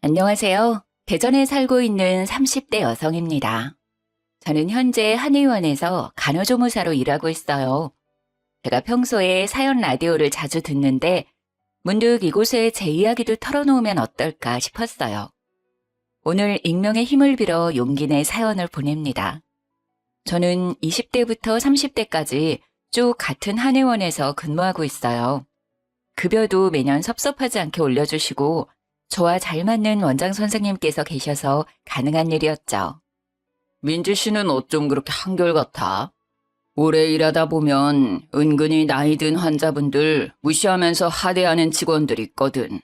안녕하세요. 대전에 살고 있는 30대 여성입니다. 저는 현재 한의원에서 간호조무사로 일하고 있어요. 제가 평소에 사연 라디오를 자주 듣는데 문득 이곳에 제 이야기도 털어놓으면 어떨까 싶었어요. 오늘 익명의 힘을 빌어 용기 내 사연을 보냅니다. 저는 20대부터 30대까지 쭉 같은 한의원에서 근무하고 있어요. 급여도 매년 섭섭하지 않게 올려주시고 저와 잘 맞는 원장 선생님께서 계셔서 가능한 일이었죠. 민지 씨는 어쩜 그렇게 한결같아? 오래 일하다 보면 은근히 나이 든 환자분들 무시하면서 하대하는 직원들 있거든.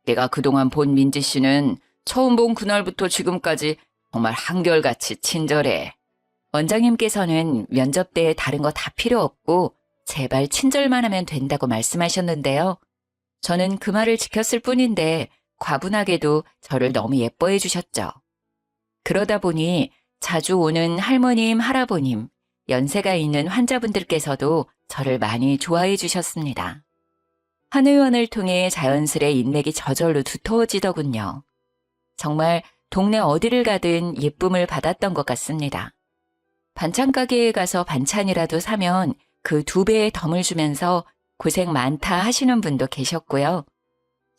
내가 그동안 본 민지 씨는 처음 본 그날부터 지금까지 정말 한결같이 친절해. 원장님께서는 면접 때 다른 거 다 필요 없고 제발 친절만 하면 된다고 말씀하셨는데요. 저는 그 말을 지켰을 뿐인데 과분하게도 저를 너무 예뻐해 주셨죠. 그러다 보니 자주 오는 할머님, 할아버님, 연세가 있는 환자분들께서도 저를 많이 좋아해 주셨습니다. 한의원을 통해 자연스레 인맥이 저절로 두터워지더군요. 정말 동네 어디를 가든 예쁨을 받았던 것 같습니다. 반찬 가게에 가서 반찬이라도 사면 그 2배의 덤을 주면서 고생 많다 하시는 분도 계셨고요.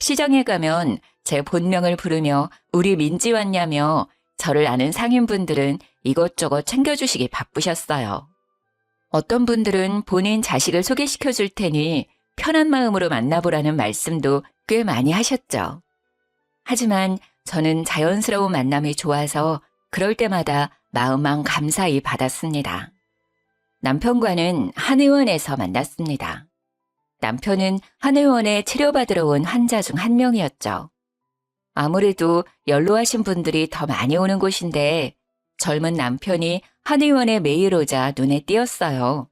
시장에 가면 제 본명을 부르며 우리 민지 왔냐며 저를 아는 상인분들은 이것저것 챙겨주시기 바쁘셨어요. 어떤 분들은 본인 자식을 소개시켜 줄 테니 편한 마음으로 만나보라는 말씀도 꽤 많이 하셨죠. 하지만 저는 자연스러운 만남이 좋아서 그럴 때마다 마음만 감사히 받았습니다. 남편과는 한의원에서 만났습니다. 남편은 한의원에 치료받으러 온 환자 중 한 명이었죠. 아무래도 연로하신 분들이 더 많이 오는 곳인데 젊은 남편이 한의원에 매일 오자 눈에 띄었어요.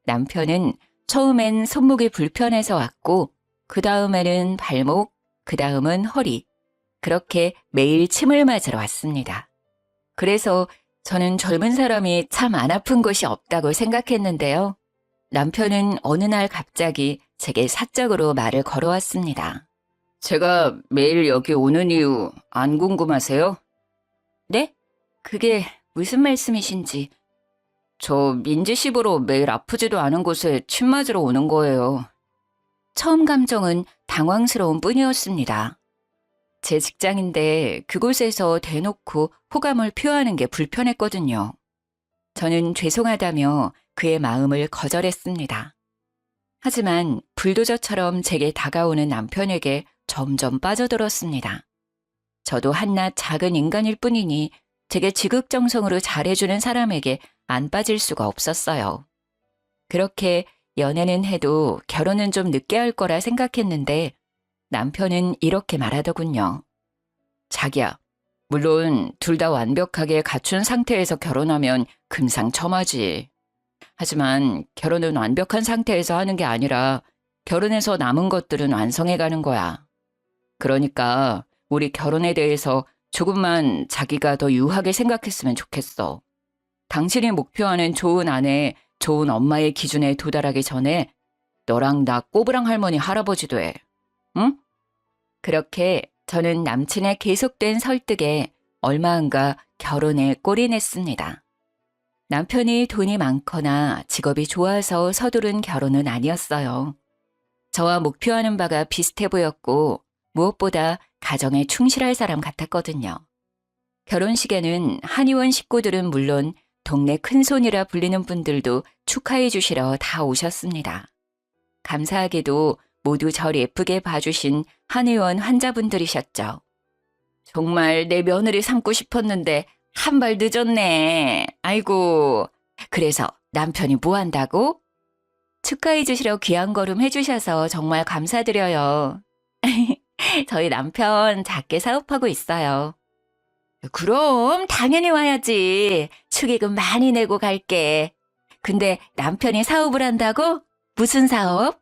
남편은 처음엔 손목이 불편해서 왔고 그 다음에는 발목, 그 다음은 허리, 그렇게 매일 침을 맞으러 왔습니다. 그래서 저는 젊은 사람이 참 안 아픈 곳이 없다고 생각했는데요. 남편은 어느 날 갑자기 제게 사적으로 말을 걸어왔습니다. 제가 매일 여기 오는 이유 안 궁금하세요? 네? 그게 무슨 말씀이신지. 저 민지 씨 보러 매일 아프지도 않은 곳에 침 맞으러 오는 거예요. 처음 감정은 당황스러운 뿐이었습니다. 제 직장인데 그곳에서 대놓고 호감을 표하는 게 불편했거든요. 저는 죄송하다며 그의 마음을 거절했습니다. 하지만 불도저처럼 제게 다가오는 남편에게 점점 빠져들었습니다. 저도 한낱 작은 인간일 뿐이니 제게 지극정성으로 잘해주는 사람에게 안 빠질 수가 없었어요. 그렇게 연애는 해도 결혼은 좀 늦게 할 거라 생각했는데 남편은 이렇게 말하더군요. 자기야, 물론 둘 다 완벽하게 갖춘 상태에서 결혼하면 금상첨화지. 하지만 결혼은 완벽한 상태에서 하는 게 아니라 결혼해서 남은 것들은 완성해가는 거야. 그러니까 우리 결혼에 대해서 조금만 자기가 더 유하게 생각했으면 좋겠어. 당신이 목표하는 좋은 아내, 좋은 엄마의 기준에 도달하기 전에 너랑 나 꼬부랑 할머니 할아버지 돼. 응? 그렇게 저는 남친의 계속된 설득에 얼마 안가 결혼에 골인했습니다. 남편이 돈이 많거나 직업이 좋아서 서두른 결혼은 아니었어요. 저와 목표하는 바가 비슷해 보였고 무엇보다 가정에 충실할 사람 같았거든요. 결혼식에는 한의원 식구들은 물론 동네 큰손이라 불리는 분들도 축하해 주시러 다 오셨습니다. 감사하게도 모두 절 예쁘게 봐주신 한의원 환자분들이셨죠. 정말 내 며느리 삼고 싶었는데 한 발 늦었네. 아이고. 그래서 남편이 뭐 한다고? 축하해 주시러 귀한 걸음 해주셔서 정말 감사드려요. 저희 남편 작게 사업하고 있어요. 그럼 당연히 와야지. 축의금 많이 내고 갈게. 근데 남편이 사업을 한다고? 무슨 사업?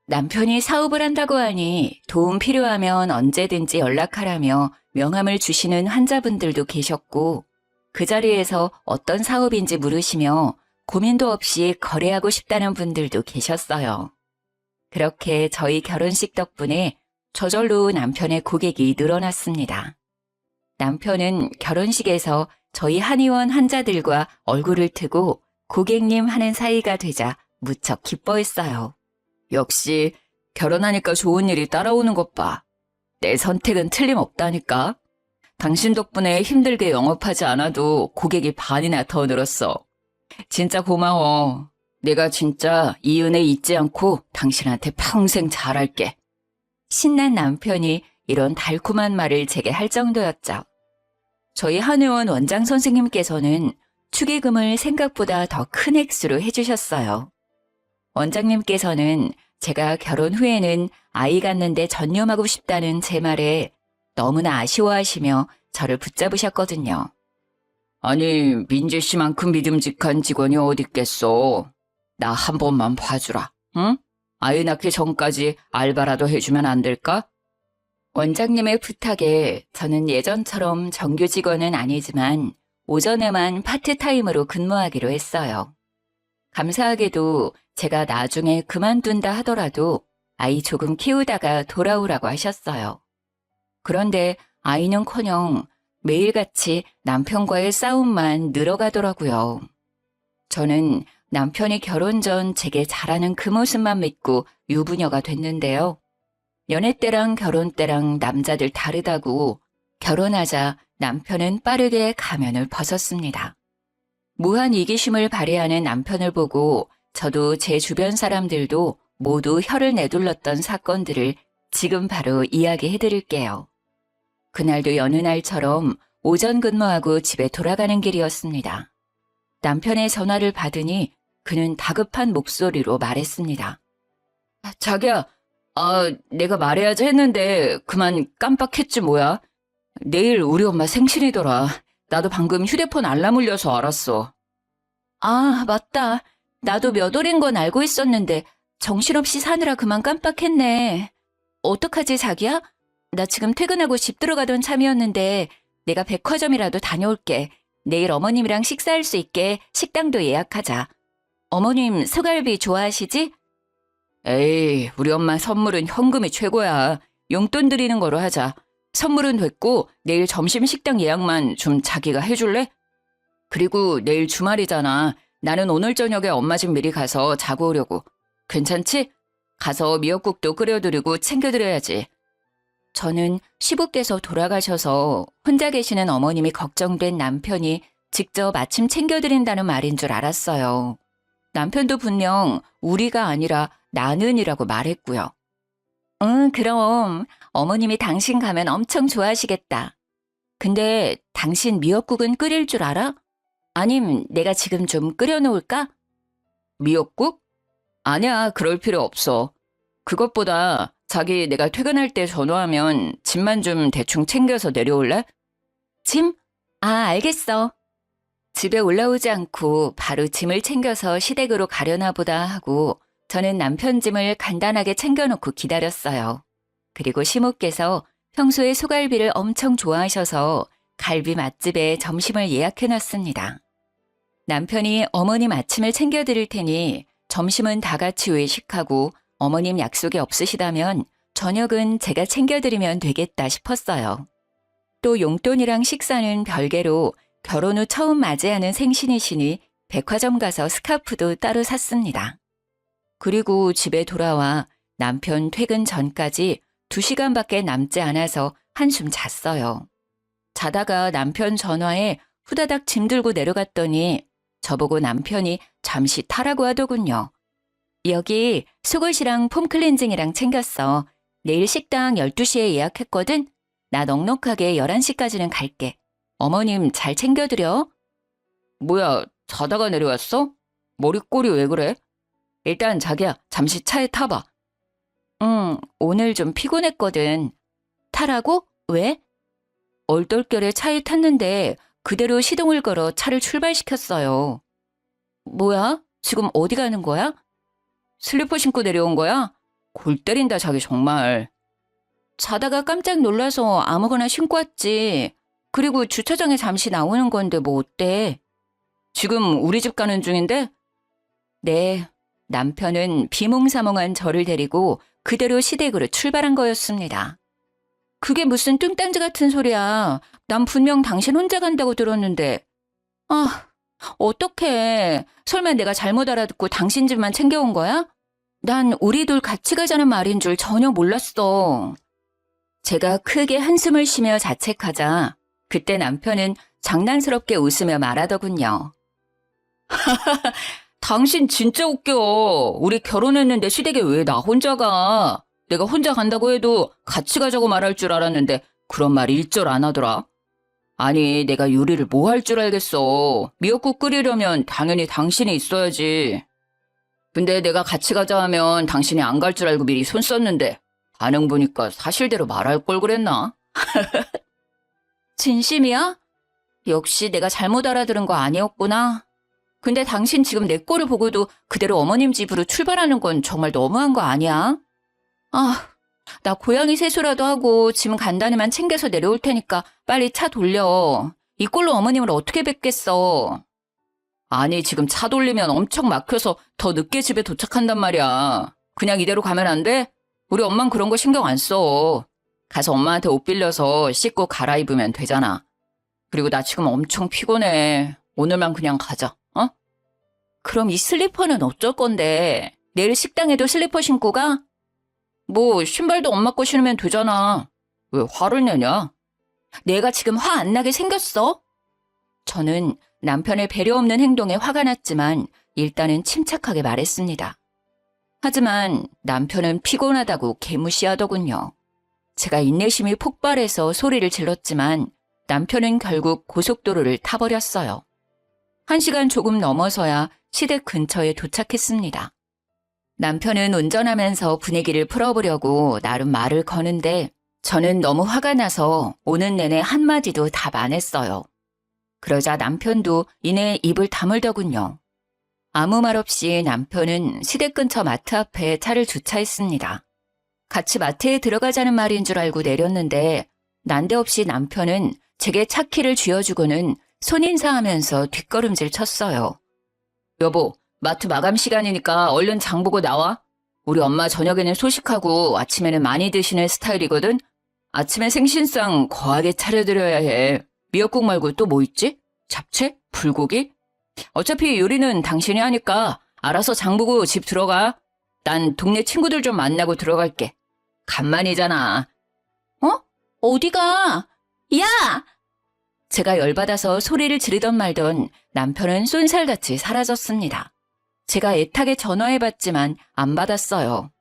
남편이 사업을 한다고 하니 도움 필요하면 언제든지 연락하라며 명함을 주시는 환자분들도 계셨고 그 자리에서 어떤 사업인지 물으시며 고민도 없이 거래하고 싶다는 분들도 계셨어요. 그렇게 저희 결혼식 덕분에 저절로 남편의 고객이 늘어났습니다. 남편은 결혼식에서 저희 한의원 환자들과 얼굴을 트고 고객님 하는 사이가 되자 무척 기뻐했어요. 역시 결혼하니까 좋은 일이 따라오는 것 봐. 내 선택은 틀림없다니까. 당신 덕분에 힘들게 영업하지 않아도 고객이 반이나 더 늘었어. 진짜 고마워. 내가 진짜 이 은혜 잊지 않고 당신한테 평생 잘할게. 신난 남편이 이런 달콤한 말을 제게 할 정도였죠. 저희 한의원 원장 선생님께서는 축의금을 생각보다 더 큰 액수로 해주셨어요. 원장님께서는 제가 결혼 후에는 아이 갖는데 전념하고 싶다는 제 말에 너무나 아쉬워하시며 저를 붙잡으셨거든요. 아니, 민재 씨만큼 믿음직한 직원이 어딨겠어. 나 한 번만 봐주라, 응? 아이 낳기 전까지 알바라도 해주면 안 될까? 원장님의 부탁에 저는 예전처럼 정규 직원은 아니지만 오전에만 파트타임으로 근무하기로 했어요. 감사하게도 제가 나중에 그만둔다 하더라도 아이 조금 키우다가 돌아오라고 하셨어요. 그런데 아이는커녕 매일같이 남편과의 싸움만 늘어가더라고요. 저는 남편이 결혼 전 제게 잘하는 그 모습만 믿고 유부녀가 됐는데요. 연애 때랑 결혼 때랑 남자들 다르다고 결혼하자 남편은 빠르게 가면을 벗었습니다. 무한 이기심을 발휘하는 남편을 보고 저도 제 주변 사람들도 모두 혀를 내둘렀던 사건들을 지금 바로 이야기해 드릴게요. 그날도 여느 날처럼 오전 근무하고 집에 돌아가는 길이었습니다. 남편의 전화를 받으니 그는 다급한 목소리로 말했습니다. 자기야, 내가 말해야지 했는데 그만 깜빡했지 뭐야. 내일 우리 엄마 생신이더라. 나도 방금 휴대폰 알람 울려서 알았어. 아, 맞다. 나도 몇 월인 건 알고 있었는데 정신없이 사느라 그만 깜빡했네. 어떡하지, 자기야? 나 지금 퇴근하고 집 들어가던 참이었는데 내가 백화점이라도 다녀올게. 내일 어머님이랑 식사할 수 있게 식당도 예약하자. 어머님 소갈비 좋아하시지? 에이, 우리 엄마 선물은 현금이 최고야. 용돈 드리는 거로 하자. 선물은 됐고 내일 점심 식당 예약만 좀 자기가 해줄래? 그리고 내일 주말이잖아. 나는 오늘 저녁에 엄마 집 미리 가서 자고 오려고. 괜찮지? 가서 미역국도 끓여드리고 챙겨드려야지. 저는 시부께서 돌아가셔서 혼자 계시는 어머님이 걱정된 남편이 직접 아침 챙겨드린다는 말인 줄 알았어요. 남편도 분명 우리가 아니라 나는이라고 말했고요. 응, 그럼 어머님이 당신 가면 엄청 좋아하시겠다. 근데 당신 미역국은 끓일 줄 알아? 아님 내가 지금 좀 끓여놓을까? 미역국? 아니야, 그럴 필요 없어. 그것보다 자기 내가 퇴근할 때 전화하면 짐만 좀 대충 챙겨서 내려올래? 짐? 아, 알겠어. 집에 올라오지 않고 바로 짐을 챙겨서 시댁으로 가려나 보다 하고 저는 남편 짐을 간단하게 챙겨놓고 기다렸어요. 그리고 시모께서 평소에 소갈비를 엄청 좋아하셔서 갈비 맛집에 점심을 예약해놨습니다. 남편이 어머님 아침을 챙겨드릴 테니 점심은 다 같이 외식하고 어머님 약속이 없으시다면 저녁은 제가 챙겨드리면 되겠다 싶었어요. 또 용돈이랑 식사는 별개로 결혼 후 처음 맞이하는 생신이시니 백화점 가서 스카프도 따로 샀습니다. 그리고 집에 돌아와 남편 퇴근 전까지 2시간밖에 남지 않아서 한숨 잤어요. 자다가 남편 전화에 후다닥 짐 들고 내려갔더니 저보고 남편이 잠시 타라고 하더군요. 여기 속옷이랑 폼 클렌징이랑 챙겼어. 내일 식당 12시에 예약했거든. 나 넉넉하게 11시까지는 갈게. 어머님 잘 챙겨드려. 뭐야, 자다가 내려왔어? 머리꼴이 왜 그래? 일단 자기야, 잠시 차에 타봐. 응, 오늘 좀 피곤했거든. 타라고? 왜? 얼떨결에 차에 탔는데 그대로 시동을 걸어 차를 출발시켰어요. 뭐야? 지금 어디 가는 거야? 슬리퍼 신고 내려온 거야? 골 때린다 자기 정말. 자다가 깜짝 놀라서 아무거나 신고 왔지. 그리고 주차장에 잠시 나오는 건데 뭐 어때? 지금 우리 집 가는 중인데? 네, 남편은 비몽사몽한 저를 데리고 그대로 시댁으로 출발한 거였습니다. 그게 무슨 뚱딴지 같은 소리야. 난 분명 당신 혼자 간다고 들었는데. 아, 어떡해. 설마 내가 잘못 알아듣고 당신 집만 챙겨온 거야? 난 우리 둘 같이 가자는 말인 줄 전혀 몰랐어. 제가 크게 한숨을 쉬며 자책하자 그때 남편은 장난스럽게 웃으며 말하더군요. 당신 진짜 웃겨. 우리 결혼했는데 시댁에 왜 나 혼자 가? 내가 혼자 간다고 해도 같이 가자고 말할 줄 알았는데 그런 말 일절 안 하더라. 아니, 내가 요리를 뭐 할 줄 알겠어. 미역국 끓이려면 당연히 당신이 있어야지. 근데 내가 같이 가자 하면 당신이 안 갈 줄 알고 미리 손 썼는데 반응 보니까 사실대로 말할 걸 그랬나? 진심이야? 역시 내가 잘못 알아들은 거 아니었구나. 근데 당신 지금 내 꼴을 보고도 그대로 어머님 집으로 출발하는 건 정말 너무한 거 아니야? 아, 나 고양이 세수라도 하고 짐 간단히만 챙겨서 내려올 테니까 빨리 차 돌려. 이 꼴로 어머님을 어떻게 뵙겠어. 아니, 지금 차 돌리면 엄청 막혀서 더 늦게 집에 도착한단 말이야. 그냥 이대로 가면 안 돼? 우리 엄만 그런 거 신경 안 써. 가서 엄마한테 옷 빌려서 씻고 갈아입으면 되잖아. 그리고 나 지금 엄청 피곤해. 오늘만 그냥 가자, 어? 그럼 이 슬리퍼는 어쩔 건데? 내일 식당에도 슬리퍼 신고 가? 뭐 신발도 엄마 거 신으면 되잖아. 왜 화를 내냐? 내가 지금 화 안 나게 생겼어? 저는 남편의 배려 없는 행동에 화가 났지만 일단은 침착하게 말했습니다. 하지만 남편은 피곤하다고 개무시하더군요. 제가 인내심이 폭발해서 소리를 질렀지만 남편은 결국 고속도로를 타버렸어요. 1시간 조금 넘어서야 시댁 근처에 도착했습니다. 남편은 운전하면서 분위기를 풀어보려고 나름 말을 거는데 저는 너무 화가 나서 오는 내내 한마디도 답 안 했어요. 그러자 남편도 이내 입을 다물더군요. 아무 말 없이 남편은 시댁 근처 마트 앞에 차를 주차했습니다. 같이 마트에 들어가자는 말인 줄 알고 내렸는데 난데없이 남편은 제게 차 키를 쥐어주고는 손인사하면서 뒷걸음질 쳤어요. 여보, 마트 마감 시간이니까 얼른 장 보고 나와. 우리 엄마 저녁에는 소식하고 아침에는 많이 드시는 스타일이거든. 아침에 생신상 거하게 차려드려야 해. 미역국 말고 또 뭐 있지? 잡채? 불고기? 어차피 요리는 당신이 하니까 알아서 장 보고 집 들어가. 난 동네 친구들 좀 만나고 들어갈게. 간만이잖아. 어? 어디가? 야! 제가 열받아서 소리를 지르던 말던 남편은 쏜살같이 사라졌습니다. 제가 애타게 전화해봤지만 안 받았어요.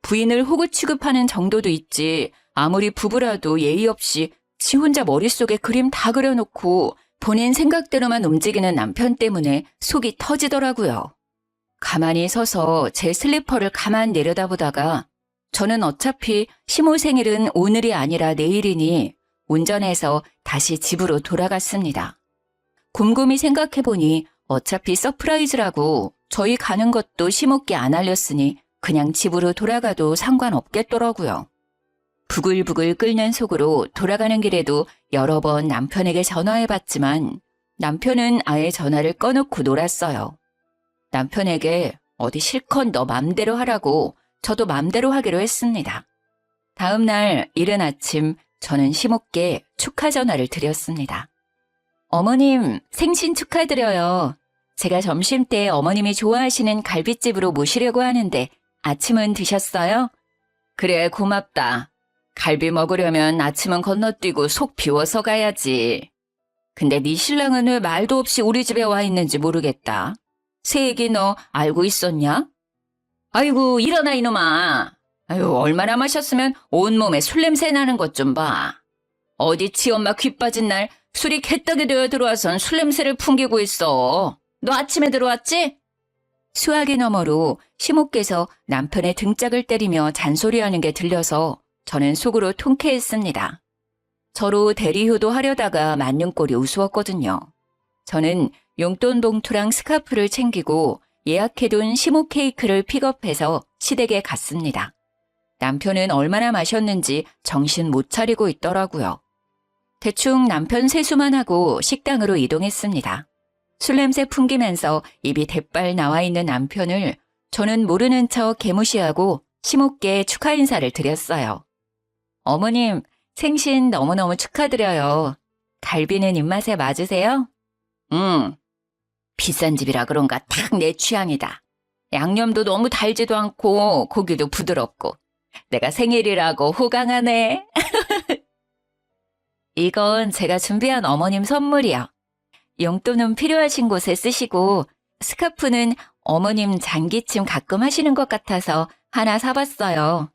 부인을 호구 취급하는 정도도 있지 아무리 부부라도 예의 없이 지 혼자 머릿속에 그림 다 그려놓고 본인 생각대로만 움직이는 남편 때문에 속이 터지더라고요. 가만히 서서 제 슬리퍼를 가만 내려다보다가 저는 어차피 시모 생일은 오늘이 아니라 내일이니 운전해서 다시 집으로 돌아갔습니다. 곰곰이 생각해보니 어차피 서프라이즈라고 저희 가는 것도 시모께 안 알렸으니 그냥 집으로 돌아가도 상관없겠더라고요. 부글부글 끓는 속으로 돌아가는 길에도 여러 번 남편에게 전화해봤지만 남편은 아예 전화를 꺼놓고 놀았어요. 남편에게 어디 실컷 너 맘대로 하라고 저도 맘대로 하기로 했습니다. 다음 날 이른 아침 저는 시모께 축하 전화를 드렸습니다. 어머님, 생신 축하드려요. 제가 점심때 어머님이 좋아하시는 갈빗집으로 모시려고 하는데 아침은 드셨어요? 그래, 고맙다. 갈비 먹으려면 아침은 건너뛰고 속 비워서 가야지. 근데 네 신랑은 왜 말도 없이 우리 집에 와 있는지 모르겠다. 새 얘기 너 알고 있었냐? 아이고, 일어나 이놈아. 아유, 얼마나 마셨으면 온몸에 술 냄새 나는 것 좀 봐. 어디 지 엄마 귀 빠진 날 술이 개떡이 되어 들어와선 술 냄새를 풍기고 있어. 너 아침에 들어왔지? 수화기 너머로 시모께서 남편의 등짝을 때리며 잔소리하는 게 들려서 저는 속으로 통쾌했습니다. 저로 대리효도 하려다가 맞는 꼴이 우스웠거든요. 저는 용돈 봉투랑 스카프를 챙기고 예약해둔 시모 케이크를 픽업해서 시댁에 갔습니다. 남편은 얼마나 마셨는지 정신 못 차리고 있더라고요. 대충 남편 세수만 하고 식당으로 이동했습니다. 술 냄새 풍기면서 입이 대빨 나와 있는 남편을 저는 모르는 척 개무시하고 심호께 축하 인사를 드렸어요. 어머님, 생신 너무너무 축하드려요. 갈비는 입맛에 맞으세요? 응. 비싼 집이라 그런가 딱 내 취향이다. 양념도 너무 달지도 않고 고기도 부드럽고. 내가 생일이라고 호강하네. 이건 제가 준비한 어머님 선물이요. 용돈은 필요하신 곳에 쓰시고 스카프는 어머님 장기침 가끔 하시는 것 같아서 하나 사봤어요.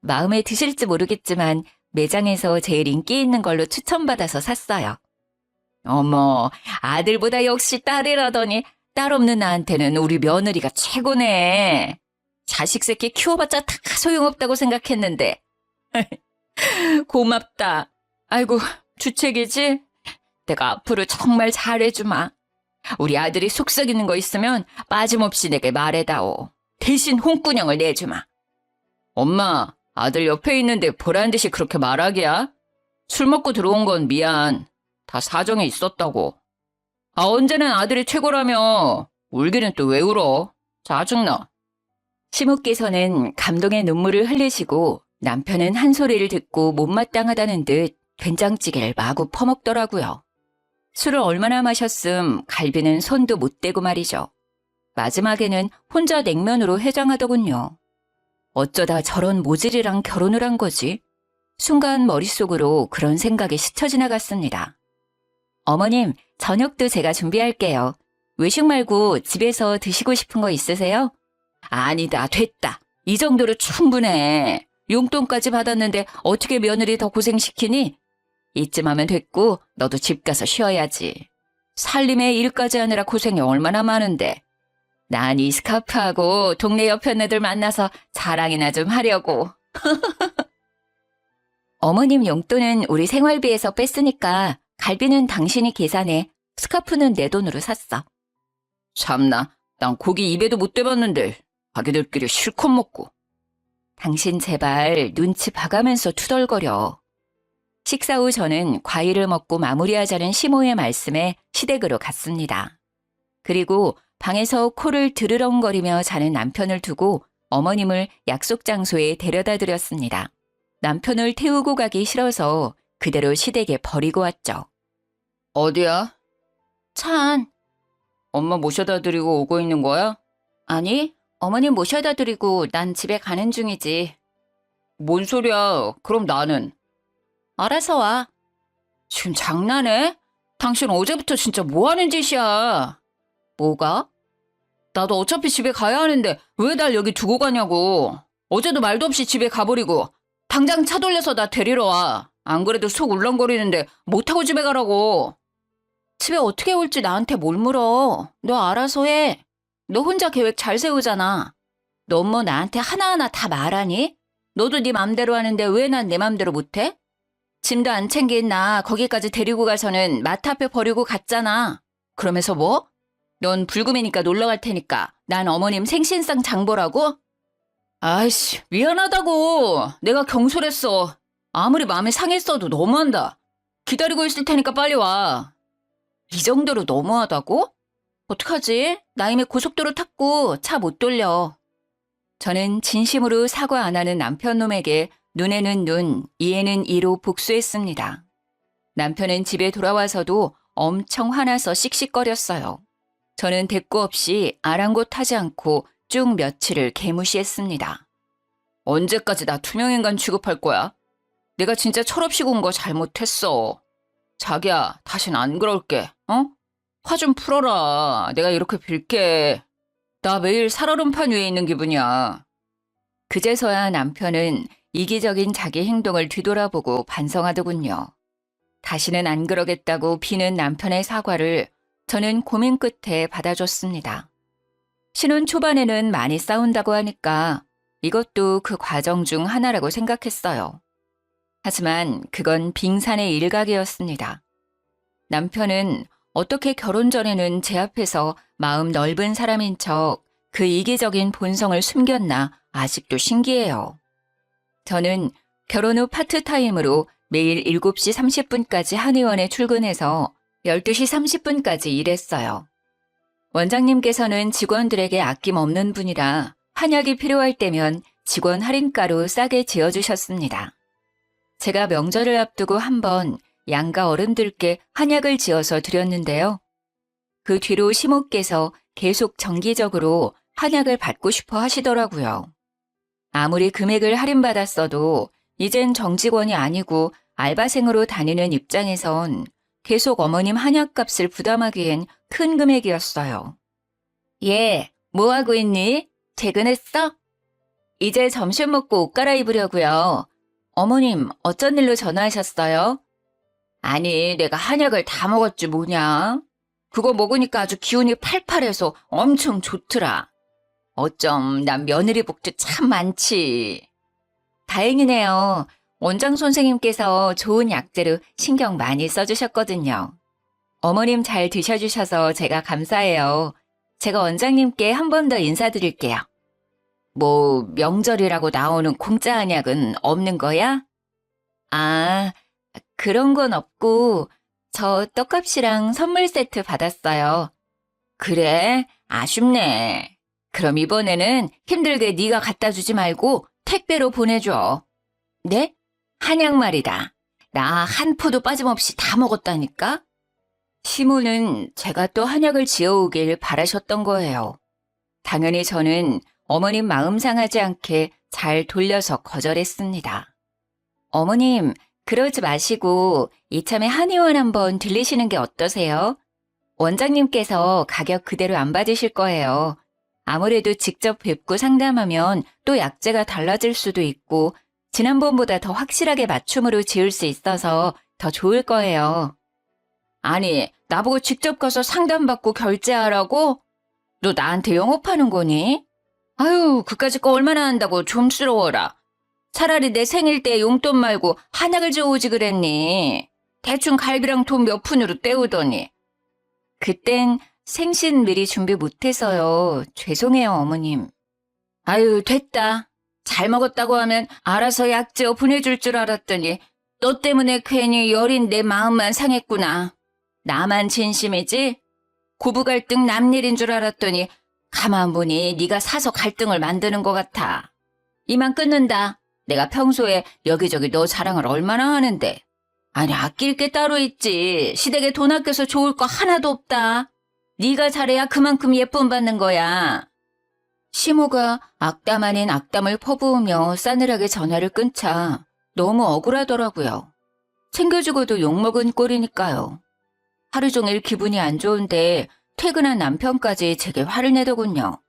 마음에 드실지 모르겠지만 매장에서 제일 인기 있는 걸로 추천받아서 샀어요. 어머, 아들보다 역시 딸이라더니 딸 없는 나한테는 우리 며느리가 최고네. 자식 새끼 키워봤자 다 소용없다고 생각했는데. 고맙다. 아이고, 주책이지? 내가 앞으로 정말 잘해주마. 우리 아들이 속썩이는 거 있으면 빠짐없이 내게 말해다오. 대신 홍군형을 내주마. 엄마, 아들 옆에 있는데 보란 듯이 그렇게 말하기야? 술 먹고 들어온 건 미안. 다 사정이 있었다고. 아, 언제는 아들이 최고라며. 울기는 또 왜 울어? 짜증나. 시모께서는 감동의 눈물을 흘리시고 남편은 한 소리를 듣고 못마땅하다는 듯 된장찌개를 마구 퍼먹더라고요. 술을 얼마나 마셨음 갈비는 손도 못 대고 말이죠. 마지막에는 혼자 냉면으로 해장하더군요. 어쩌다 저런 모질이랑 결혼을 한 거지? 순간 머릿속으로 그런 생각이 스쳐 지나갔습니다. 어머님, 저녁도 제가 준비할게요. 외식 말고 집에서 드시고 싶은 거 있으세요? 아니다, 됐다. 이 정도로 충분해. 용돈까지 받았는데 어떻게 며느리 더 고생시키니? 이쯤 하면 됐고 너도 집 가서 쉬어야지. 살림에 일까지 하느라 고생이 얼마나 많은데. 난 이 스카프하고 동네 여편 애들 만나서 자랑이나 좀 하려고. 어머님 용돈은 우리 생활비에서 뺐으니까 갈비는 당신이 계산해. 스카프는 내 돈으로 샀어. 참나, 난 고기 입에도 못 대봤는데 자기들끼리 실컷 먹고. 당신 제발 눈치 봐가면서 투덜거려. 식사 후 저는 과일을 먹고 마무리하자는 시모의 말씀에 시댁으로 갔습니다. 그리고 방에서 코를 드르렁거리며 자는 남편을 두고 어머님을 약속 장소에 데려다 드렸습니다. 남편을 태우고 가기 싫어서 그대로 시댁에 버리고 왔죠. 어디야? 차 안. 엄마 모셔다 드리고 오고 있는 거야? 아니, 어머님 모셔다 드리고 난 집에 가는 중이지. 뭔 소리야? 그럼 나는? 알아서 와. 지금 장난해? 당신 어제부터 진짜 뭐 하는 짓이야? 뭐가? 나도 어차피 집에 가야 하는데 왜 날 여기 두고 가냐고. 어제도 말도 없이 집에 가버리고 당장 차 돌려서 나 데리러 와. 안 그래도 속 울렁거리는데 못 타고 집에 가라고. 집에 어떻게 올지 나한테 뭘 물어. 너 알아서 해. 너 혼자 계획 잘 세우잖아. 너 뭐 나한테 하나하나 다 말하니? 너도 네 맘대로 하는데 왜 난 내 맘대로 못해? 짐도 안 챙긴 나 거기까지 데리고 가서는 마트 앞에 버리고 갔잖아. 그러면서 뭐? 넌 불금이니까 놀러 갈 테니까 난 어머님 생신상 장보라고? 아이씨, 미안하다고. 내가 경솔했어. 아무리 마음이 상했어도 너무한다. 기다리고 있을 테니까 빨리 와. 이 정도로 너무하다고? 어떡하지? 나 이미 고속도로 탔고 차 못 돌려. 저는 진심으로 사과 안 하는 남편놈에게 눈에는 눈, 이에는 이로 복수했습니다. 남편은 집에 돌아와서도 엄청 화나서 씩씩거렸어요. 저는 대꾸 없이 아랑곳하지 않고 쭉 며칠을 개무시했습니다. 언제까지 나 투명인간 취급할 거야? 내가 진짜 철없이 군 거 잘못했어. 자기야, 다신 안 그럴게, 어? 화 좀 풀어라. 내가 이렇게 빌게. 나 매일 살얼음판 위에 있는 기분이야. 그제서야 남편은 이기적인 자기 행동을 뒤돌아보고 반성하더군요. 다시는 안 그러겠다고 비는 남편의 사과를 저는 고민 끝에 받아줬습니다. 신혼 초반에는 많이 싸운다고 하니까 이것도 그 과정 중 하나라고 생각했어요. 하지만 그건 빙산의 일각이었습니다. 남편은 어떻게 결혼 전에는 제 앞에서 마음 넓은 사람인 척 그 이기적인 본성을 숨겼나 아직도 신기해요. 저는 결혼 후 파트타임으로 매일 7시 30분까지 한의원에 출근해서 12시 30분까지 일했어요. 원장님께서는 직원들에게 아낌없는 분이라 한약이 필요할 때면 직원 할인가로 싸게 지어주셨습니다. 제가 명절을 앞두고 한번 양가 어른들께 한약을 지어서 드렸는데요. 그 뒤로 시모께서 계속 정기적으로 한약을 받고 싶어 하시더라고요. 아무리 금액을 할인받았어도 이젠 정직원이 아니고 알바생으로 다니는 입장에선 계속 어머님 한약값을 부담하기엔 큰 금액이었어요. 얘, 뭐하고 있니? 퇴근했어? 이제 점심 먹고 옷 갈아입으려고요. 어머님, 어쩐 일로 전화하셨어요? 아니, 내가 한약을 다 먹었지 뭐냐? 그거 먹으니까 아주 기운이 팔팔해서 엄청 좋더라. 어쩜 난 며느리 복도 참 많지. 다행이네요. 원장 선생님께서 좋은 약재로 신경 많이 써주셨거든요. 어머님 잘 드셔주셔서 제가 감사해요. 제가 원장님께 한 번 더 인사드릴게요. 뭐 명절이라고 나오는 공짜 한약은 없는 거야? 아, 그런 건 없고 저 떡값이랑 선물 세트 받았어요. 그래? 아쉽네. 그럼 이번에는 힘들게 네가 갖다 주지 말고 택배로 보내줘. 네? 한약 말이다. 나 한 포도 빠짐없이 다 먹었다니까? 시모는 제가 또 한약을 지어오길 바라셨던 거예요. 당연히 저는 어머님 마음 상하지 않게 잘 돌려서 거절했습니다. 어머님, 그러지 마시고 이참에 한의원 한번 들리시는 게 어떠세요? 원장님께서 가격 그대로 안 받으실 거예요. 아무래도 직접 뵙고 상담하면 또 약재가 달라질 수도 있고 지난번보다 더 확실하게 맞춤으로 지을 수 있어서 더 좋을 거예요. 아니, 나보고 직접 가서 상담받고 결제하라고? 너 나한테 영업하는 거니? 아유, 그까짓 거 얼마나 한다고 좀스러워라. 차라리 내 생일 때 용돈 말고 한약을 줘오지 그랬니? 대충 갈비랑 돈 몇 푼으로 때우더니. 그땐 생신 미리 준비 못해서요. 죄송해요, 어머님. 아유, 됐다. 잘 먹었다고 하면 알아서 약재어 보내줄 줄 알았더니 너 때문에 괜히 여린 내 마음만 상했구나. 나만 진심이지? 고부 갈등 남일인 줄 알았더니 가만 보니 네가 사서 갈등을 만드는 것 같아. 이만 끊는다. 내가 평소에 여기저기 너 자랑을 얼마나 하는데. 아니, 아낄 게 따로 있지. 시댁에 돈 아껴서 좋을 거 하나도 없다. 네가 잘해야 그만큼 예쁨 받는 거야. 시모가 악담 아닌 악담을 퍼부으며 싸늘하게 전화를 끊자 너무 억울하더라고요. 챙겨주고도 욕먹은 꼴이니까요. 하루 종일 기분이 안 좋은데 퇴근한 남편까지 제게 화를 내더군요.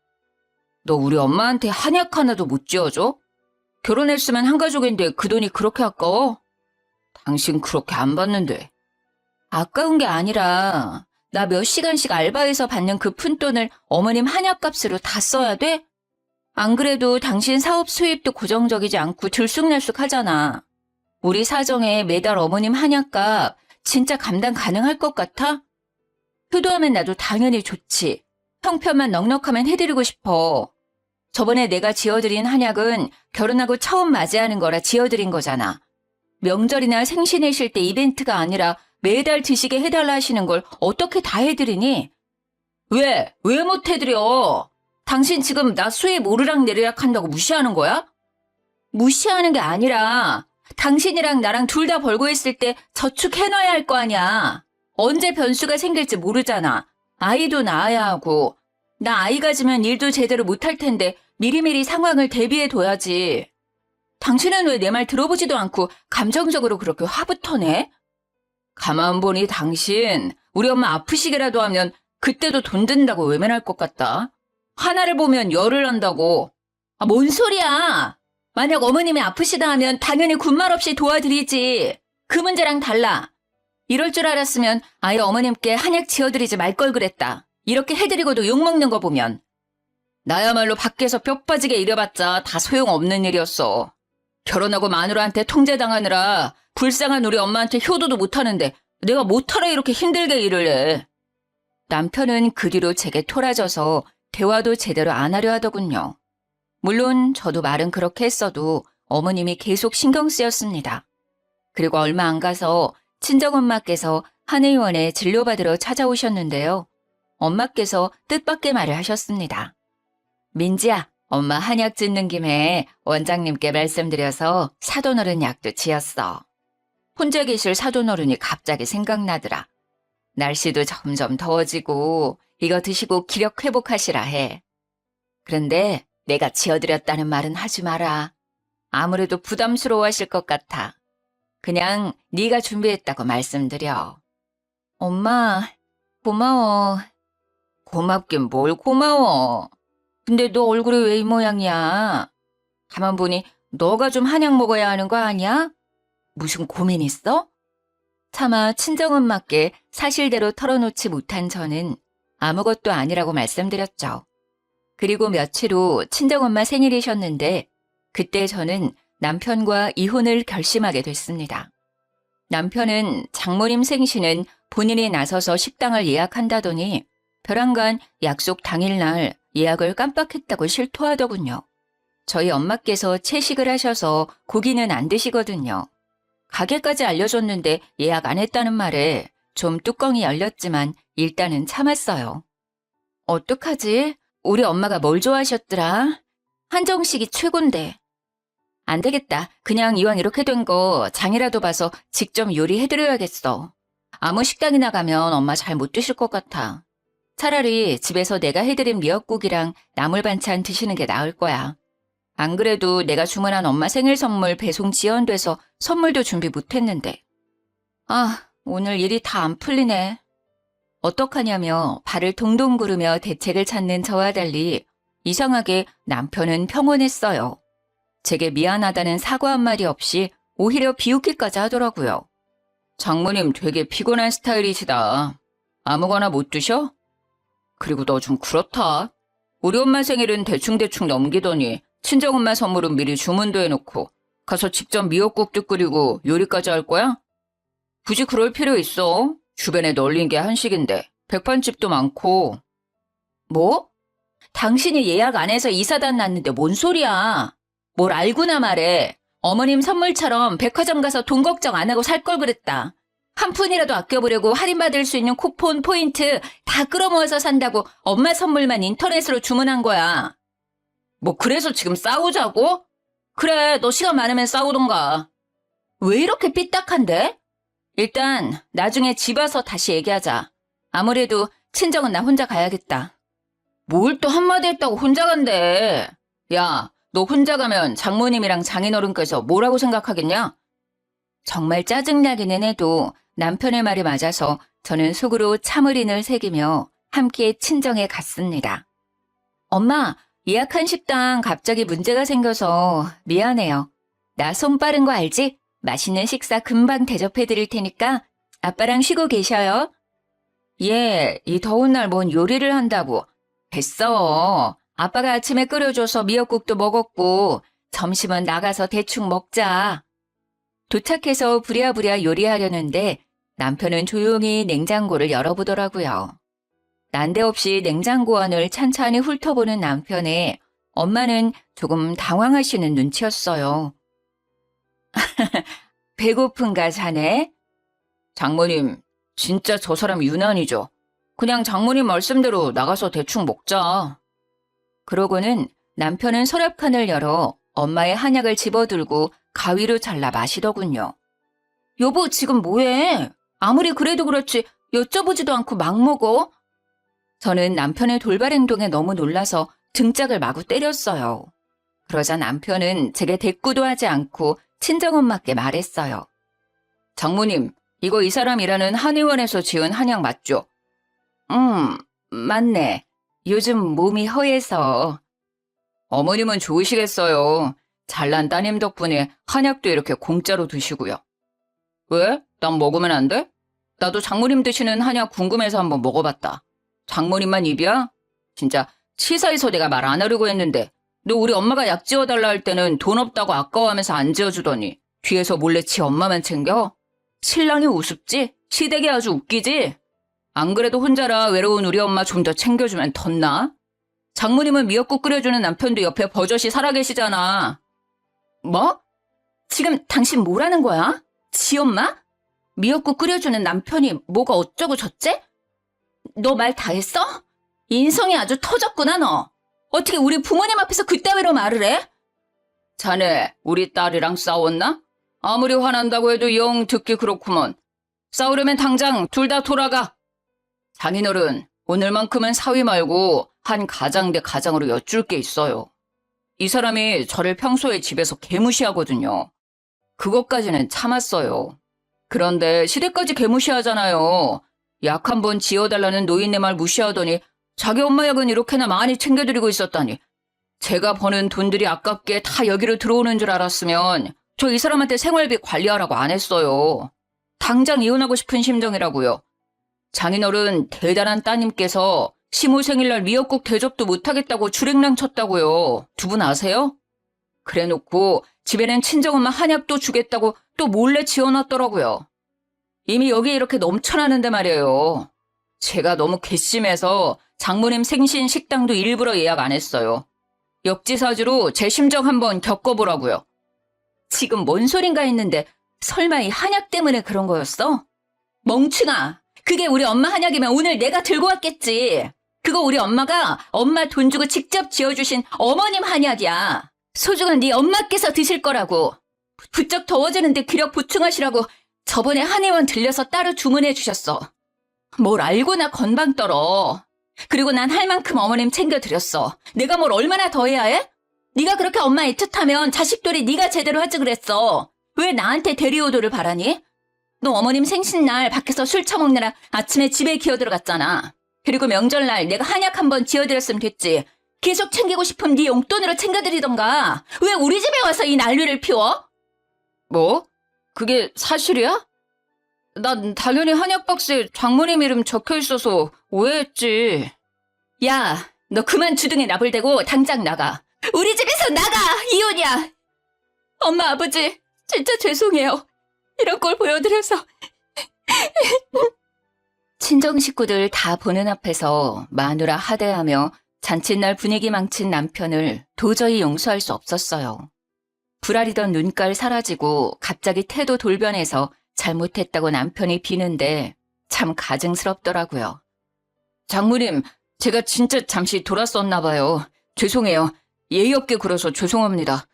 너 우리 엄마한테 한약 하나도 못 지어줘? 결혼했으면 한 가족인데 그 돈이 그렇게 아까워? 당신 그렇게 안 받는데. 아까운 게 아니라 나 몇 시간씩 알바해서 받는 그 푼돈을 어머님 한약값으로 다 써야 돼? 안 그래도 당신 사업 수입도 고정적이지 않고 들쑥날쑥하잖아. 우리 사정에 매달 어머님 한약값 진짜 감당 가능할 것 같아? 효도하면 나도 당연히 좋지. 형편만 넉넉하면 해드리고 싶어. 저번에 내가 지어드린 한약은 결혼하고 처음 맞이하는 거라 지어드린 거잖아. 명절이나 생신이실 때 이벤트가 아니라 매달 드시게 해달라 하시는 걸 어떻게 다 해드리니? 왜 못 해드려? 당신 지금 나 수입 오르락내리락 한다고 무시하는 거야? 무시하는 게 아니라 당신이랑 나랑 둘 다 벌고 있을 때 저축해놔야 할 거 아니야. 언제 변수가 생길지 모르잖아. 아이도 낳아야 하고. 나 아이 가지면 일도 제대로 못할 텐데 미리미리 상황을 대비해둬야지. 당신은 왜 내 말 들어보지도 않고 감정적으로 그렇게 화부터 내? 가만 보니 당신 우리 엄마 아프시게라도 하면 그때도 돈 든다고 외면할 것 같다. 하나를 보면 열을 난다고. 아, 뭔 소리야. 만약 어머님이 아프시다 하면 당연히 군말 없이 도와드리지. 그 문제랑 달라. 이럴 줄 알았으면 아예 어머님께 한약 지어드리지 말 걸 그랬다. 이렇게 해드리고도 욕먹는 거 보면. 나야말로 밖에서 뼈 빠지게 일해봤자 다 소용없는 일이었어. 결혼하고 마누라한테 통제당하느라 불쌍한 우리 엄마한테 효도도 못하는데 내가 못하러 이렇게 힘들게 일을 해. 남편은 그 뒤로 제게 토라져서 대화도 제대로 안 하려 하더군요. 물론 저도 말은 그렇게 했어도 어머님이 계속 신경 쓰였습니다. 그리고 얼마 안 가서 친정엄마께서 한의원에 진료받으러 찾아오셨는데요. 엄마께서 뜻밖의 말을 하셨습니다. 민지야, 엄마 한약 짓는 김에 원장님께 말씀드려서 사돈어른 약도 지었어. 혼자 계실 사돈어른이 갑자기 생각나더라. 날씨도 점점 더워지고 이거 드시고 기력 회복하시라 해. 그런데 내가 지어드렸다는 말은 하지 마라. 아무래도 부담스러워하실 것 같아. 그냥 네가 준비했다고 말씀드려. 엄마, 고마워. 고맙긴 뭘 고마워. 근데 너 얼굴이 왜 이 모양이야? 가만 보니 너가 좀 한약 먹어야 하는 거 아니야? 무슨 고민 있어? 차마 친정엄마께 사실대로 털어놓지 못한 저는 아무것도 아니라고 말씀드렸죠. 그리고 며칠 후 친정엄마 생일이셨는데 그때 저는 남편과 이혼을 결심하게 됐습니다. 남편은 장모님 생신은 본인이 나서서 식당을 예약한다더니 벼랑간 약속 당일날 예약을 깜빡했다고 실토하더군요. 저희 엄마께서 채식을 하셔서 고기는 안 드시거든요. 가게까지 알려줬는데 예약 안 했다는 말에 좀 뚜껑이 열렸지만 일단은 참았어요. 어떡하지? 우리 엄마가 뭘 좋아하셨더라? 한정식이 최곤데. 안 되겠다. 그냥 이왕 이렇게 된 거 장이라도 봐서 직접 요리해드려야겠어. 아무 식당이나 가면 엄마 잘 못 드실 것 같아. 차라리 집에서 내가 해드린 미역국이랑 나물 반찬 드시는 게 나을 거야. 안 그래도 내가 주문한 엄마 생일 선물 배송 지연돼서 선물도 준비 못했는데. 아, 오늘 일이 다 안 풀리네. 어떡하냐며 발을 동동 구르며 대책을 찾는 저와 달리 이상하게 남편은 평온했어요. 제게 미안하다는 사과 한마디 없이 오히려 비웃기까지 하더라고요. 장모님 되게 피곤한 스타일이시다. 아무거나 못 드셔? 그리고 너 좀 그렇다. 우리 엄마 생일은 대충대충 넘기더니 친정엄마 선물은 미리 주문도 해놓고 가서 직접 미역국도 끓이고 요리까지 할 거야? 굳이 그럴 필요 있어. 주변에 널린 게 한식인데 백반집도 많고. 뭐? 당신이 예약 안 해서 이사단 났는데 뭔 소리야. 뭘 알고나 말해. 어머님 선물처럼 백화점 가서 돈 걱정 안 하고 살 걸 그랬다. 한 푼이라도 아껴보려고 할인받을 수 있는 쿠폰, 포인트 다 끌어모아서 산다고 엄마 선물만 인터넷으로 주문한 거야. 뭐 그래서 지금 싸우자고? 그래, 너 시간 많으면 싸우던가. 왜 이렇게 삐딱한데? 일단 나중에 집 와서 다시 얘기하자. 아무래도 친정은 나 혼자 가야겠다. 뭘 또 한마디 했다고 혼자 간대. 야, 너 혼자 가면 장모님이랑 장인어른께서 뭐라고 생각하겠냐? 정말 짜증나기는 해도 남편의 말이 맞아서 저는 속으로 참을인을 새기며 함께 친정에 갔습니다. 엄마, 예약한 식당 갑자기 문제가 생겨서 미안해요. 나 손 빠른 거 알지? 맛있는 식사 금방 대접해 드릴 테니까 아빠랑 쉬고 계셔요. 예, 이 더운 날 뭔 요리를 한다고. 됐어. 아빠가 아침에 끓여줘서 미역국도 먹었고 점심은 나가서 대충 먹자. 도착해서 부랴부랴 요리하려는데 남편은 조용히 냉장고를 열어보더라고요. 난데없이 냉장고 안을 찬찬히 훑어보는 남편에 엄마는 조금 당황하시는 눈치였어요. 배고픈가 자네? 장모님, 진짜 저 사람 유난이죠. 그냥 장모님 말씀대로 나가서 대충 먹자. 그러고는 남편은 서랍칸을 열어 엄마의 한약을 집어들고 가위로 잘라 마시더군요. 여보, 지금 뭐해? 아무리 그래도 그렇지 여쭤보지도 않고 막 먹어? 저는 남편의 돌발 행동에 너무 놀라서 등짝을 마구 때렸어요. 그러자 남편은 제게 대꾸도 하지 않고 친정엄마께 말했어요. 장모님, 이거 이 사람 일하는 한의원에서 지은 한약 맞죠? 맞네. 요즘 몸이 허해서. 어머님은 좋으시겠어요. 잘난 따님 덕분에 한약도 이렇게 공짜로 드시고요. 왜? 난 먹으면 안 돼? 나도 장모님 드시는 한약 궁금해서 한번 먹어봤다. 장모님만 입이야? 진짜 치사해서 내가 말 안 하려고 했는데 너 우리 엄마가 약 지어달라 할 때는 돈 없다고 아까워하면서 안 지어주더니 뒤에서 몰래 지 엄마만 챙겨? 신랑이 우습지? 시댁이 아주 웃기지? 안 그래도 혼자라 외로운 우리 엄마 좀 더 챙겨주면 덧나? 장모님은 미역국 끓여주는 남편도 옆에 버젓이 살아계시잖아. 뭐? 지금 당신 뭐라는 거야? 지 엄마? 미역국 끓여주는 남편이 뭐가 어쩌고 저째? 너 말 다 했어? 인성이 아주 터졌구나 너. 어떻게 우리 부모님 앞에서 그따위로 말을 해? 자네, 우리 딸이랑 싸웠나? 아무리 화난다고 해도 영 듣기 그렇구먼. 싸우려면 당장 둘 다 돌아가. 장인어른, 오늘만큼은 사위 말고 한 가장 대 가장으로 여쭐 게 있어요. 이 사람이 저를 평소에 집에서 개무시하거든요. 그것까지는 참았어요. 그런데 시댁까지 개무시하잖아요. 약 한 번 지어달라는 노인네 말 무시하더니 자기 엄마 약은 이렇게나 많이 챙겨드리고 있었다니. 제가 버는 돈들이 아깝게 다 여기로 들어오는 줄 알았으면 저 이 사람한테 생활비 관리하라고 안 했어요. 당장 이혼하고 싶은 심정이라고요. 장인어른 대단한 따님께서 시모 생일날 미역국 대접도 못하겠다고 주랭랑 쳤다고요. 두 분 아세요? 그래놓고 집에는 친정엄마 한약도 주겠다고 또 몰래 지어놨더라고요. 이미 여기에 이렇게 넘쳐나는데 말이에요. 제가 너무 괘씸해서 장모님 생신 식당도 일부러 예약 안 했어요. 역지사지로 제 심정 한번 겪어보라고요. 지금 뭔 소린가 했는데 설마 이 한약 때문에 그런 거였어? 멍충아, 그게 우리 엄마 한약이면 오늘 내가 들고 왔겠지. 그거 우리 엄마가 엄마 돈 주고 직접 지어주신 어머님 한약이야. 소중한 네 엄마께서 드실 거라고. 부쩍 더워지는데 기력 보충하시라고 저번에 한의원 들려서 따로 주문해 주셨어. 뭘 알고나 건방 떨어. 그리고 난 할 만큼 어머님 챙겨드렸어. 내가 뭘 얼마나 더 해야 해? 네가 그렇게 엄마 애틋하면 자식들이 네가 제대로 하지 그랬어. 왜 나한테 대리오도를 바라니? 너 어머님 생신날 밖에서 술 처먹느라 아침에 집에 기어들어갔잖아. 그리고 명절날 내가 한약 한번 지어드렸으면 됐지. 계속 챙기고 싶으면 네 용돈으로 챙겨드리던가. 왜 우리 집에 와서 이 난리를 피워? 뭐? 그게 사실이야? 난 당연히 한약 박스에 장모님 이름 적혀있어서 오해했지. 야, 너 그만 주둥이 나불대고 당장 나가. 우리 집에서 나가! 이혼이야! 엄마, 아버지, 진짜 죄송해요. 이런 걸 보여드려서. 친정 식구들 다 보는 앞에서 마누라 하대하며 잔칫날 분위기 망친 남편을 도저히 용서할 수 없었어요. 불아리던 눈깔 사라지고 갑자기 태도 돌변해서 잘못했다고 남편이 비는데 참 가증스럽더라고요. 장모님, 제가 진짜 잠시 돌았었나 봐요. 죄송해요. 예의 없게 굴어서 죄송합니다.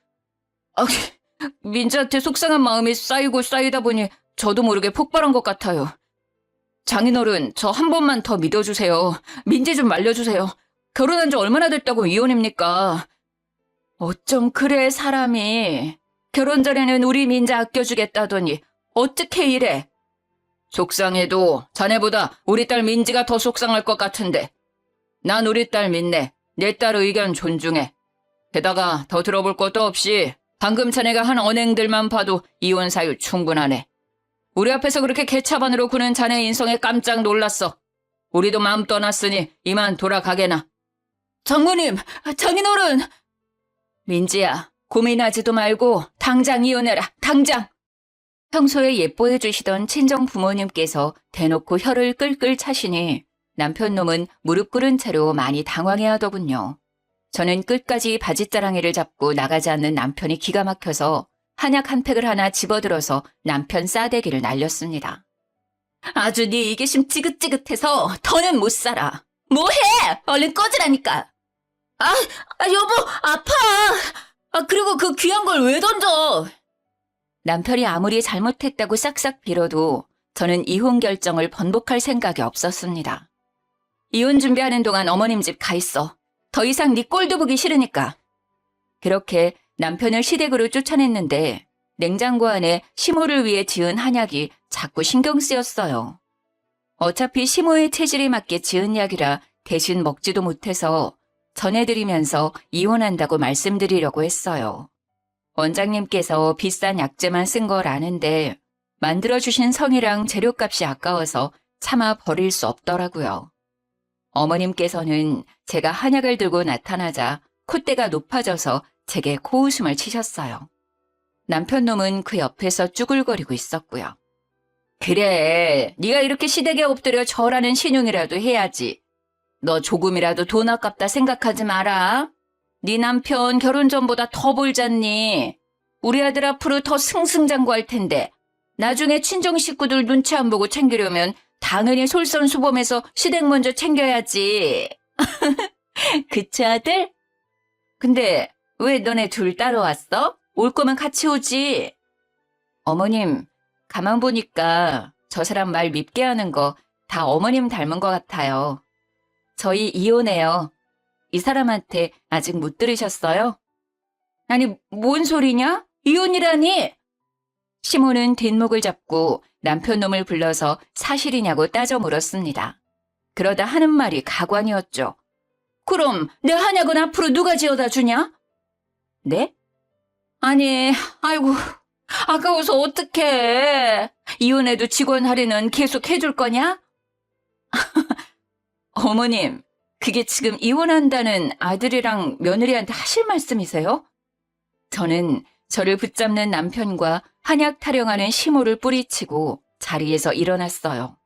민지한테 속상한 마음이 쌓이고 쌓이다 보니 저도 모르게 폭발한 것 같아요. 장인어른, 저 한 번만 더 믿어주세요. 민지 좀 말려주세요. 결혼한 지 얼마나 됐다고 이혼입니까? 어쩜 그래, 사람이. 결혼 전에는 우리 민지 아껴주겠다더니 어떻게 이래? 속상해도 자네보다 우리 딸 민지가 더 속상할 것 같은데. 난 우리 딸 믿네. 내 딸 의견 존중해. 게다가 더 들어볼 것도 없이 방금 자네가 한 언행들만 봐도 이혼 사유 충분하네. 우리 앞에서 그렇게 개차반으로 구는 자네 인성에 깜짝 놀랐어. 우리도 마음 떠났으니 이만 돌아가게나. 장모님, 장인어른. 민지야, 고민하지도 말고 당장 이혼해라, 당장. 평소에 예뻐해 주시던 친정 부모님께서 대놓고 혀를 끌끌 차시니 남편놈은 무릎 꿇은 채로 많이 당황해하더군요. 저는 끝까지 바짓자랑이를 잡고 나가지 않는 남편이 기가 막혀서 한약 한 팩을 하나 집어들어서 남편 싸대기를 날렸습니다. 아주 네 이기심 찌긋찌긋해서 더는 못 살아. 뭐해? 얼른 꺼지라니까. 여보, 아파. 그리고 그 귀한 걸 왜 던져? 남편이 아무리 잘못했다고 싹싹 빌어도 저는 이혼 결정을 번복할 생각이 없었습니다. 이혼 준비하는 동안 어머님 집 가 있어. 더 이상 네 꼴도 보기 싫으니까. 그렇게 남편을 시댁으로 쫓아냈는데 냉장고 안에 시모를 위해 지은 한약이 자꾸 신경 쓰였어요. 어차피 시모의 체질에 맞게 지은 약이라 대신 먹지도 못해서 전해드리면서 이혼한다고 말씀드리려고 했어요. 원장님께서 비싼 약재만 쓴 걸 아는데 만들어주신 성이랑 재료값이 아까워서 차마 버릴 수 없더라고요. 어머님께서는 제가 한약을 들고 나타나자 콧대가 높아져서 제게 코웃음을 치셨어요. 남편놈은 그 옆에서 쭈글거리고 있었고요. 그래, 네가 이렇게 시댁에 엎드려 절하는 신용이라도 해야지. 너 조금이라도 돈 아깝다 생각하지 마라. 네 남편 결혼 전보다 더 벌잖니. 우리 아들 앞으로 더 승승장구할 텐데 나중에 친정 식구들 눈치 안 보고 챙기려면 당연히 솔선수범해서 시댁 먼저 챙겨야지. 그치 아들? 근데 왜 너네 둘 따로 왔어? 올 거면 같이 오지. 어머님, 가만 보니까 저 사람 말 밉게 하는 거 다 어머님 닮은 것 같아요. 저희 이혼해요. 이 사람한테 아직 못 들으셨어요? 아니, 뭔 소리냐? 이혼이라니? 시모는 뒷목을 잡고 남편 놈을 불러서 사실이냐고 따져 물었습니다. 그러다 하는 말이 가관이었죠. 그럼 내 한약은 앞으로 누가 지어다 주냐? 네? 아니, 아이고, 아까워서 어떡해. 이혼해도 직원 할인은 계속 해줄 거냐? 어머님, 그게 지금 이혼한다는 아들이랑 며느리한테 하실 말씀이세요? 저는 저를 붙잡는 남편과 한약 타령하는 시모를 뿌리치고 자리에서 일어났어요.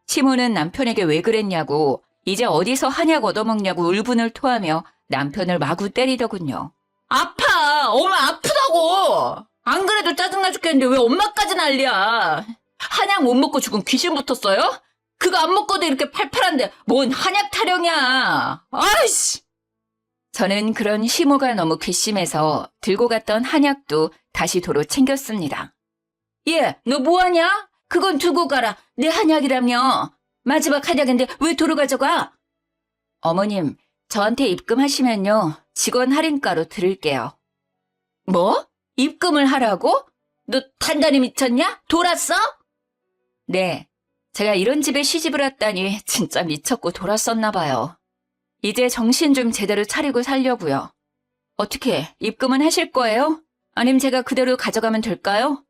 시모는 남편에게 왜 그랬냐고, 이제 어디서 한약 얻어먹냐고 울분을 토하며 남편을 마구 때리더군요. 아파! 엄마 아프다고! 안 그래도 짜증나 죽겠는데 왜 엄마까지 난리야? 한약 못 먹고 죽은 귀신 붙었어요? 그거 안 먹고도 이렇게 팔팔한데 뭔 한약 타령이야. 아이씨! 저는 그런 시모가 너무 괘씸해서 들고 갔던 한약도 다시 도로 챙겼습니다. 얘, 너 뭐하냐? 그건 두고 가라. 내 한약이라며. 마지막 한약인데 왜 도로 가져가? 어머님, 저한테 입금하시면요. 직원 할인가로 드릴게요. 뭐? 입금을 하라고? 너 단단히 미쳤냐? 돌았어? 네. 제가 이런 집에 시집을 왔다니 진짜 미쳤고 돌았었나 봐요. 이제 정신 좀 제대로 차리고 살려고요. 어떻게 입금은 하실 거예요? 아님 제가 그대로 가져가면 될까요?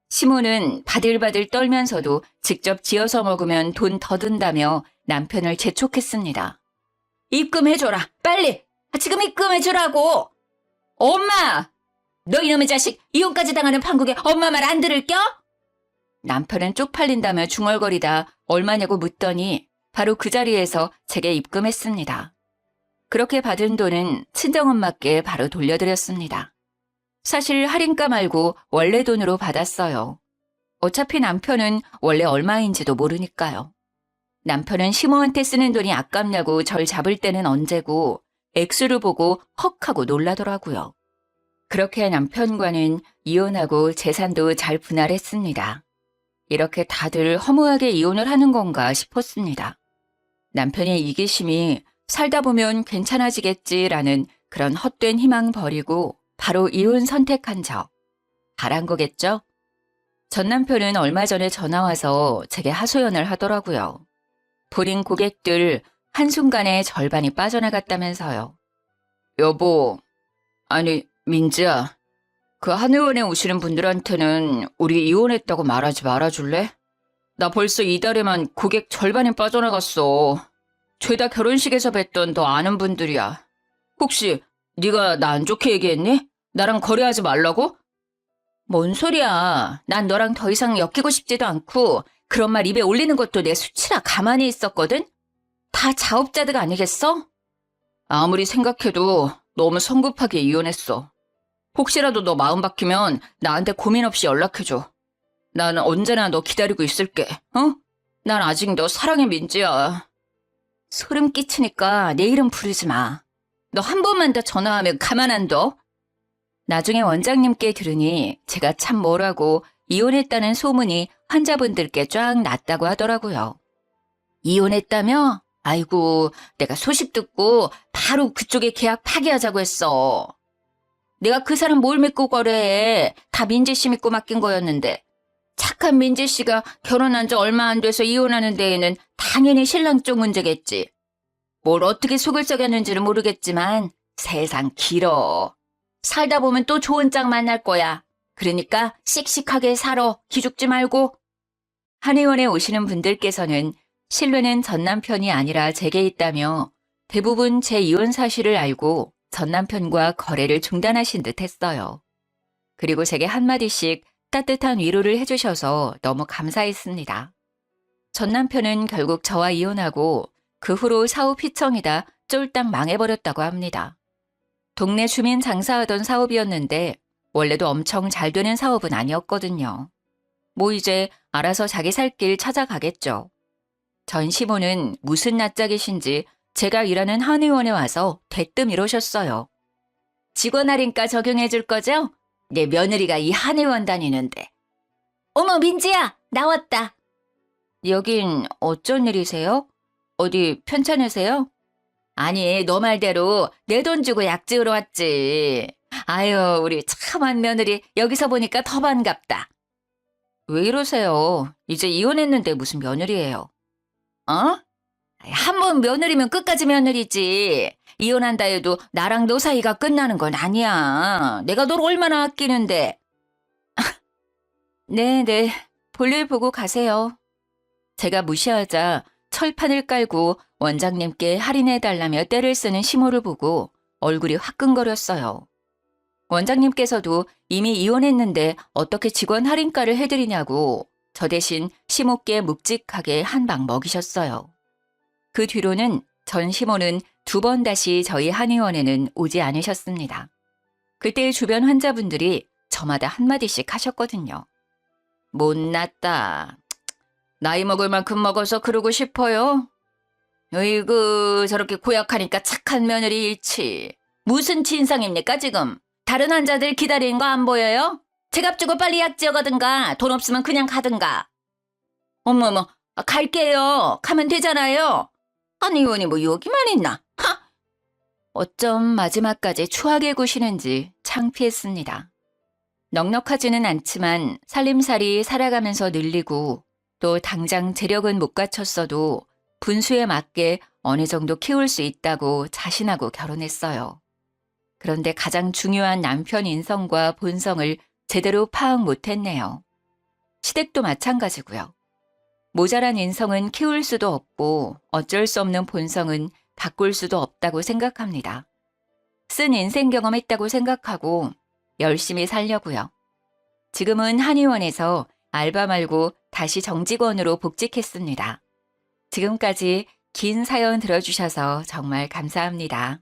시모는 바들바들 떨면서도 직접 지어서 먹으면 돈 더 든다며 남편을 재촉했습니다. 입금해줘라. 빨리. 지금 입금해주라고. 엄마! 너 이놈의 자식 이혼까지 당하는 판국에 엄마 말 안 들을겨? 남편은 쪽팔린다며 중얼거리다 얼마냐고 묻더니 바로 그 자리에서 제게 입금했습니다. 그렇게 받은 돈은 친정엄마께 바로 돌려드렸습니다. 사실 할인가 말고 원래 돈으로 받았어요. 어차피 남편은 원래 얼마인지도 모르니까요. 남편은 시모한테 쓰는 돈이 아깝냐고 절 잡을 때는 언제고 액수를 보고 헉 하고 놀라더라고요. 그렇게 남편과는 이혼하고 재산도 잘 분할했습니다. 이렇게 다들 허무하게 이혼을 하는 건가 싶었습니다. 남편의 이기심이 살다 보면 괜찮아지겠지라는 그런 헛된 희망 버리고 바로 이혼 선택한 저. 잘한 거겠죠? 전 남편은 얼마 전에 전화와서 제게 하소연을 하더라고요. 버린 고객들 한순간에 절반이 빠져나갔다면서요. 여보, 아니 민지야. 그 한의원에 오시는 분들한테는 우리 이혼했다고 말하지 말아줄래? 나 벌써 이달에만 고객 절반이 빠져나갔어. 죄다 결혼식에서 뵀던 너 아는 분들이야. 혹시 네가 나 안 좋게 얘기했니? 나랑 거래하지 말라고? 뭔 소리야. 난 너랑 더 이상 엮이고 싶지도 않고 그런 말 입에 올리는 것도 내 수치라 가만히 있었거든? 다 자업자득 아니겠어? 아무리 생각해도 너무 성급하게 이혼했어. 혹시라도 너 마음 바뀌면 나한테 고민 없이 연락해줘. 나는 언제나 너 기다리고 있을게. 어? 난 아직 너 사랑의 민지야. 소름 끼치니까 내 이름 부르지 마. 너 한 번만 더 전화하면 가만 안 둬. 나중에 원장님께 들으니 제가 참 뭐라고 이혼했다는 소문이 환자분들께 쫙 났다고 하더라고요. 이혼했다며? 아이고, 내가 소식 듣고 바로 그쪽에 계약 파기하자고 했어. 내가 그 사람 뭘 믿고 거래해. 다 민지 씨 믿고 맡긴 거였는데. 착한 민지 씨가 결혼한 지 얼마 안 돼서 이혼하는 데에는 당연히 신랑 쪽 문제겠지. 뭘 어떻게 속을 썩였는지는 모르겠지만 세상 길어. 살다 보면 또 좋은 짝 만날 거야. 그러니까 씩씩하게 살아. 기죽지 말고. 한의원에 오시는 분들께서는 신뢰는 전 남편이 아니라 제게 있다며 대부분 제 이혼 사실을 알고 전 남편과 거래를 중단하신 듯 했어요. 그리고 제게 한마디씩 따뜻한 위로를 해주셔서 너무 감사했습니다. 전 남편은 결국 저와 이혼하고 그 후로 사업 휘청이다 쫄딱 망해버렸다고 합니다. 동네 주민 장사하던 사업이었는데 원래도 엄청 잘 되는 사업은 아니었거든요. 뭐 이제 알아서 자기 살 길 찾아가겠죠. 전 시모는 무슨 낯짝이신지 제가 일하는 한의원에 와서 대뜸 이러셨어요. 직원 할인가 적용해 줄 거죠? 내 며느리가 이 한의원 다니는데. 어머, 민지야, 나왔다. 여긴 어쩐 일이세요? 어디 편찮으세요? 아니, 너 말대로 내 돈 주고 약 지으러 왔지. 아유, 우리 참한 며느리 여기서 보니까 더 반갑다. 왜 이러세요? 이제 이혼했는데 무슨 며느리예요? 어? 한 번 며느리면 끝까지 며느리지. 이혼한다 해도 나랑 너 사이가 끝나는 건 아니야. 내가 널 얼마나 아끼는데. 네네, 볼일 보고 가세요. 제가 무시하자 철판을 깔고 원장님께 할인해달라며 떼를 쓰는 시모를 보고 얼굴이 화끈거렸어요. 원장님께서도 이미 이혼했는데 어떻게 직원 할인가를 해드리냐고 저 대신 시모께 묵직하게 한 방 먹이셨어요. 그 뒤로는 전 시모는 2번 다시 저희 한의원에는 오지 않으셨습니다. 그때 주변 환자분들이 저마다 한마디씩 하셨거든요. 못났다. 나이 먹을 만큼 먹어서 그러고 싶어요? 으이구, 저렇게 고약하니까 착한 며느리 잃지. 무슨 진상입니까 지금? 다른 환자들 기다리는 거 안 보여요? 제값 주고 빨리 약 지어가든가 돈 없으면 그냥 가든가. 어머머, 갈게요. 가면 되잖아요. 한의원이 뭐 여기만 있나? 하! 어쩜 마지막까지 추하게 구시는지 창피했습니다. 넉넉하지는 않지만 살림살이 살아가면서 늘리고 또 당장 재력은 못 갖췄어도 분수에 맞게 어느 정도 키울 수 있다고 자신하고 결혼했어요. 그런데 가장 중요한 남편 인성과 본성을 제대로 파악 못했네요. 시댁도 마찬가지고요. 모자란 인성은 키울 수도 없고 어쩔 수 없는 본성은 바꿀 수도 없다고 생각합니다. 쓴 인생 경험했다고 생각하고 열심히 살려고요. 지금은 한의원에서 알바 말고 다시 정직원으로 복직했습니다. 지금까지 긴 사연 들어주셔서 정말 감사합니다.